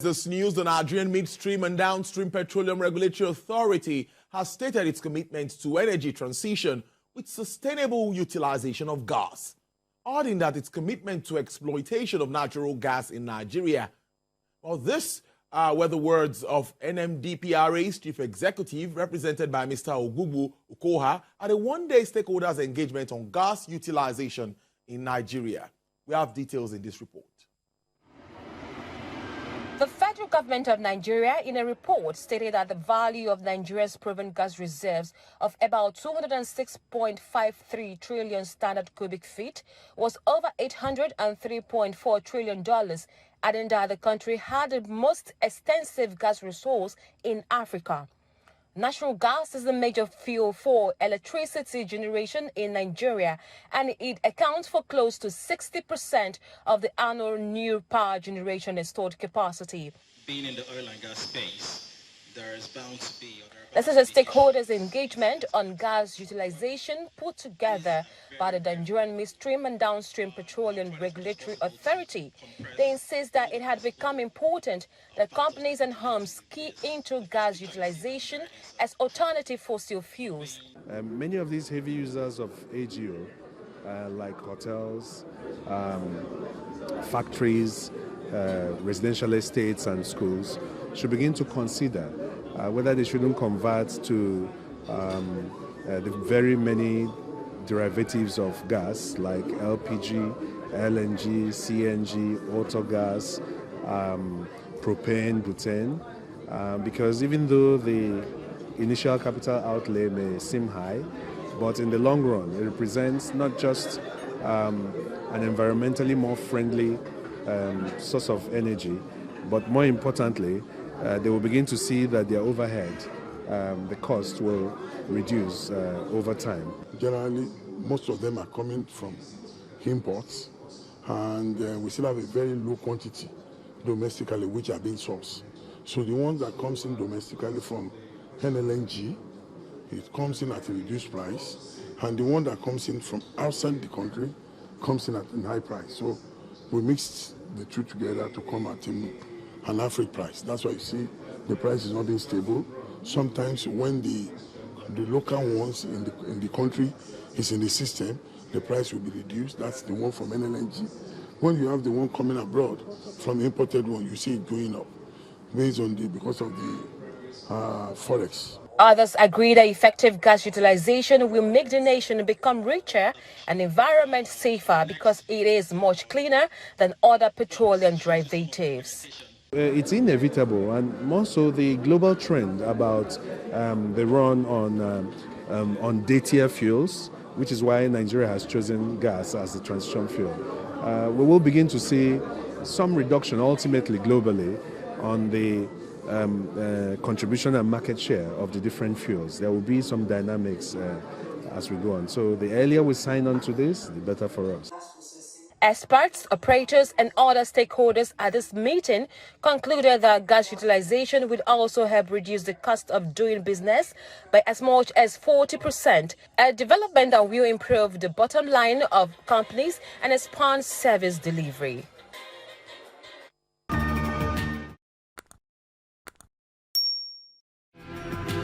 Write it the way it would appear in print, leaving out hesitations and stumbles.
This news, the Nigerian Midstream and Downstream Petroleum Regulatory Authority has stated its commitment to energy transition with sustainable utilization of gas, adding that its commitment to exploitation of natural gas in Nigeria. Well, this were the words of NMDPRA's chief executive, represented by Mr. Ogubu Okoha, at a one-day stakeholders engagement on gas utilization in Nigeria. We have details in this report. The federal government of Nigeria, in a report, stated that the value of Nigeria's proven gas reserves of about 206.53 trillion standard cubic feet was over $803.4 trillion, adding that the country had the most extensive gas resource in Africa. Natural gas is the major fuel for electricity generation in Nigeria, and it accounts for close to 60% of the annual new power generation and stored capacity. Being in the oil and gas space, there is bound to be... This is a stakeholders engagement on gas utilization put together by the Nigerian Midstream and Downstream Petroleum Regulatory Authority. They insist that it had become important that companies and homes key into gas utilization as alternative fossil fuels. Many of these heavy users of AGO, like hotels, factories, residential estates and schools, should begin to consider whether they shouldn't convert to the very many derivatives of gas like LPG, LNG, CNG, autogas, propane, butane, because even though the initial capital outlay may seem high, but in the long run it represents not just an environmentally more friendly source of energy, but more importantly, they will begin to see that their overhead, the cost will reduce over time. Generally, most of them are coming from imports, and we still have a very low quantity domestically which are being sourced. So the ones that comes in domestically from NLNG, it comes in at a reduced price, and the one that comes in from outside the country comes in at a high price. So we mixed the two together to come at an average price. That's why you see the price is not being stable. Sometimes when the local ones in the country is in the system, the price will be reduced. That's the one from NLNG. When you have the one coming abroad from the imported one, you see it going up based on because of the forex. Others agree that effective gas utilization will make the nation become richer and environment safer because it is much cleaner than other petroleum derivatives. It's inevitable, and more so the global trend about the run on dirtier fuels, which is why Nigeria has chosen gas as the transition fuel. We will begin to see some reduction ultimately globally on the contribution and market share of the different fuels. There will be some dynamics as we go on. So the earlier we sign on to this, the better for us. Experts, operators, and other stakeholders at this meeting concluded that gas utilization would also help reduce the cost of doing business by as much as 40%, a development that will improve the bottom line of companies and expand service delivery.